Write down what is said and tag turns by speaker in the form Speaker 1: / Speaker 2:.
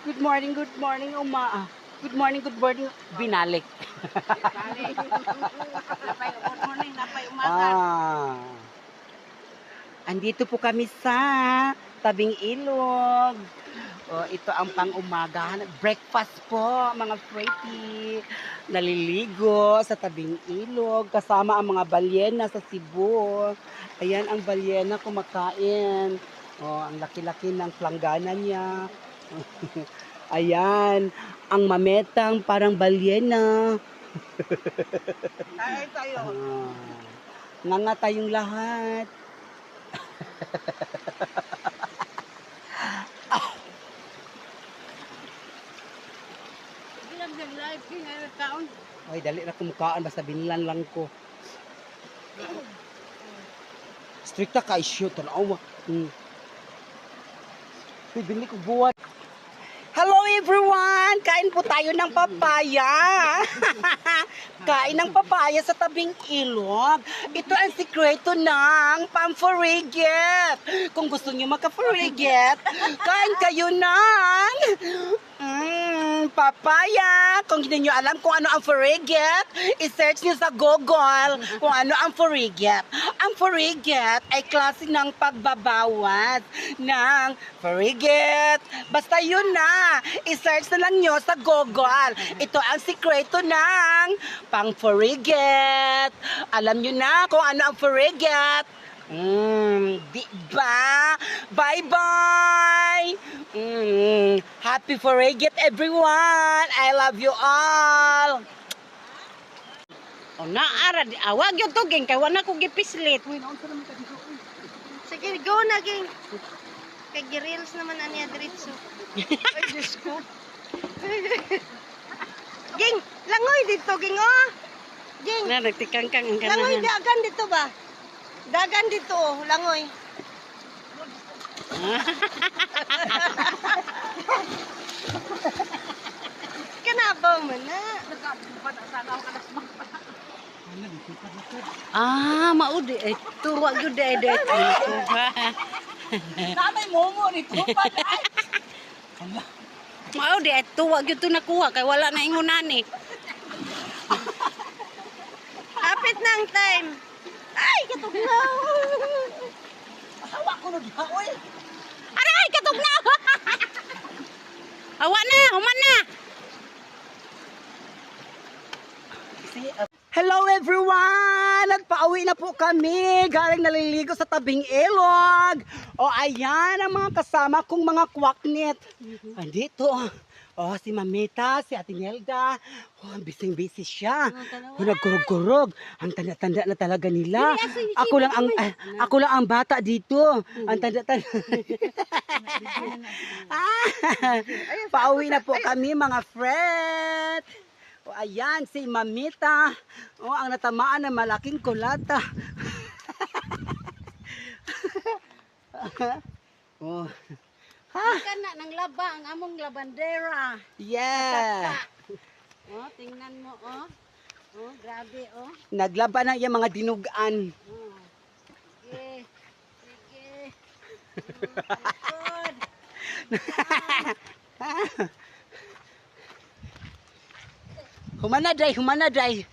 Speaker 1: Good morning, Good morning, binalik.
Speaker 2: Good morning, napay umaga.
Speaker 1: Andito po kami sa tabing ilog. Ito ang pang-umaga. Breakfast po, mga pretty. Naliligo sa tabing ilog kasama ang mga balyena sa Cebu. Ayan ang balyena kumakain. Ang laki-laki ng planggana niya. Ayan, ang mametang parang balyena.
Speaker 2: Kain tayo.
Speaker 1: Nganga tayong lahat.
Speaker 2: Bilang ng live, ngayon taon.
Speaker 1: Ay, dali na kumukaan. Basta binilan lang ko. Stricta ka isyo. Tanawa. Bibili ko buwan. Hello everyone! Kain po tayo ng papaya. Kain ng papaya sa tabing ilog. Ito ang sikreto ng pamforiget. Kung gusto niyo magka-foriget, kain kayo ng papaya. Kung hindi nyo alam kung ano ang foriget, i-search nyo sa Google kung ano ang foriget. Ang foriget ay klase ng pagbabawas ng foriget. Basta yun na. I-search na lang nyo sa Google. Ito ang sikreto ng pang-foriget. Alam nyo na kung ano ang foriget. Diba? Bye-bye! Happy Foriget, everyone! I love you all!
Speaker 2: Naara, awag yung tuging, kaya wala ko gipislit. Sige, go na, ging. Kay girils naman aniya diretso. Ay, Diyos ko. Ging, langoy dito, ging, oh. Ging,
Speaker 1: Nagtikang-kang ang
Speaker 2: langoy dagan dito ba? Dagan dito, oh, langoy. Kanabaw mo na.
Speaker 1: Maudi. Tuwa yun dede.
Speaker 2: Nanay mo nito pa.
Speaker 1: Maudi. Tuwa yun ito nakuha. Kaya wala na ingunan eh.
Speaker 2: Kapit na ang time. Ay, katugnaw.
Speaker 1: Asawa ko na diha, oy.
Speaker 2: Aray, katugnaw.
Speaker 1: Awa na, human na. Hello everyone! Nagpauwi na po kami. Galing naliligo sa tabing ilog. Ayan ang mga kasama kong mga kwaknet. Andito. Si Mamita, si Ate Nelda. Bising-busy siya. Nagkurog-kurog. Ang tanda-tanda na talaga nila. Ako lang ang bata dito. Ang tanda-tanda. Pauwi na po kami mga friend. Ayan si Mamita. Ang natamaan ng malaking kulata.
Speaker 2: Kana ng laba, ang among labandera.
Speaker 1: Yeah.
Speaker 2: Tingnan mo, grabe,
Speaker 1: Naglaban na yung mga dinugan.
Speaker 2: Sige. Sige. Good.
Speaker 1: Humana day, humana day.